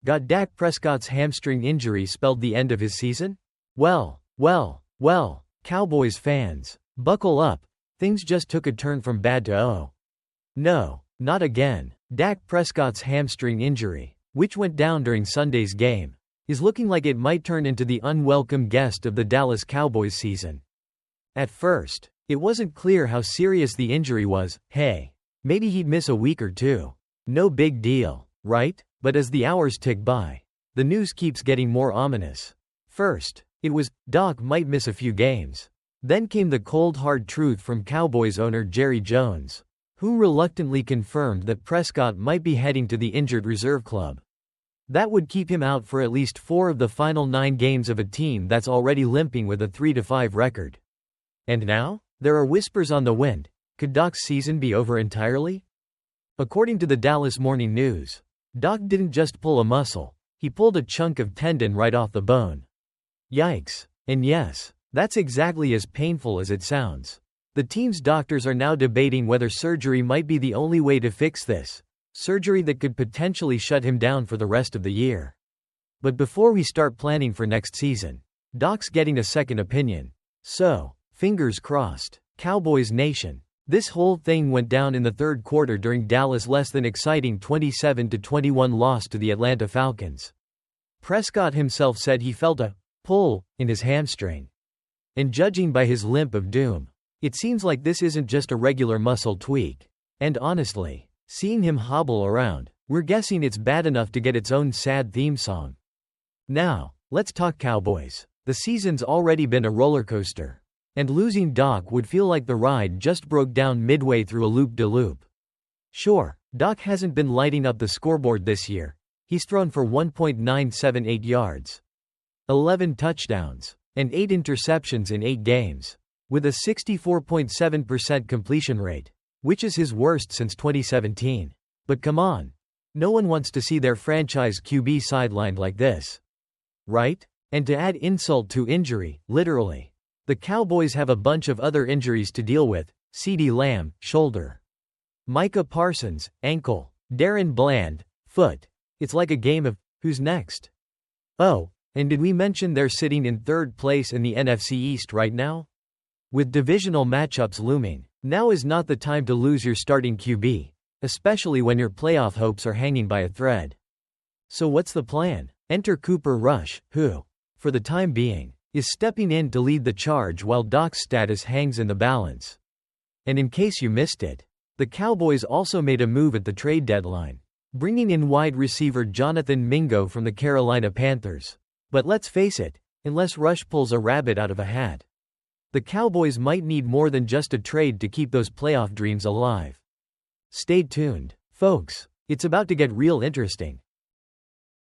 Got Dak Prescott's hamstring injury spelled the end of his season? Well, Cowboys fans, buckle up, things just took a turn from bad to oh. No, not again. Dak Prescott's hamstring injury, which went down during Sunday's game, is looking like it might turn into the unwelcome guest of the Dallas Cowboys season. At first, it wasn't clear how serious the injury was. Hey, maybe he'd miss a week or two. No big deal, right? But as the hours tick by, the news keeps getting more ominous. First, it was, Doc might miss a few games. Then came the cold hard truth from Cowboys owner Jerry Jones, who reluctantly confirmed that Prescott might be heading to the injured reserve club. That would keep him out for at least 4 of the final 9 games of a team that's already limping with a 3-5 record. And now, there are whispers on the wind. Could Doc's season be over entirely? According to the Dallas Morning News, Doc didn't just pull a muscle, he pulled a chunk of tendon right off the bone. Yikes. And yes, that's exactly as painful as it sounds. The team's doctors are now debating whether surgery might be the only way to fix this, surgery that could potentially shut him down for the rest of the year. But before we start planning for next season, Doc's getting a second opinion. So, fingers crossed. Cowboys Nation. This whole thing went down in the third quarter during Dallas' less than exciting 27-21 loss to the Atlanta Falcons. Prescott himself said he felt a pull in his hamstring. And judging by his limp of doom, it seems like this isn't just a regular muscle tweak. And honestly, seeing him hobble around, we're guessing it's bad enough to get its own sad theme song. Now, let's talk Cowboys. The season's already been a roller coaster. And losing Doc would feel like the ride just broke down midway through a loop-de-loop. Sure, Doc hasn't been lighting up the scoreboard this year. He's thrown for 1.978 yards, 11 touchdowns, and 8 interceptions in 8 games, with a 64.7% completion rate, which is his worst since 2017. But come on. No one wants to see their franchise QB sidelined like this. Right? And to add insult to injury, literally, the Cowboys have a bunch of other injuries to deal with. CeeDee Lamb, shoulder. Micah Parsons, ankle. Darren Bland, foot. It's like a game of, who's next? Oh, and did we mention they're sitting in third place in the NFC East right now? With divisional matchups looming, now is not the time to lose your starting QB, especially when your playoff hopes are hanging by a thread. So what's the plan? Enter Cooper Rush, who, for the time being, is stepping in to lead the charge while Doc's status hangs in the balance. And in case you missed it, the Cowboys also made a move at the trade deadline, bringing in wide receiver Jonathan Mingo from the Carolina Panthers. But let's face it, unless Rush pulls a rabbit out of a hat, the Cowboys might need more than just a trade to keep those playoff dreams alive. Stay tuned, folks. It's about to get real interesting.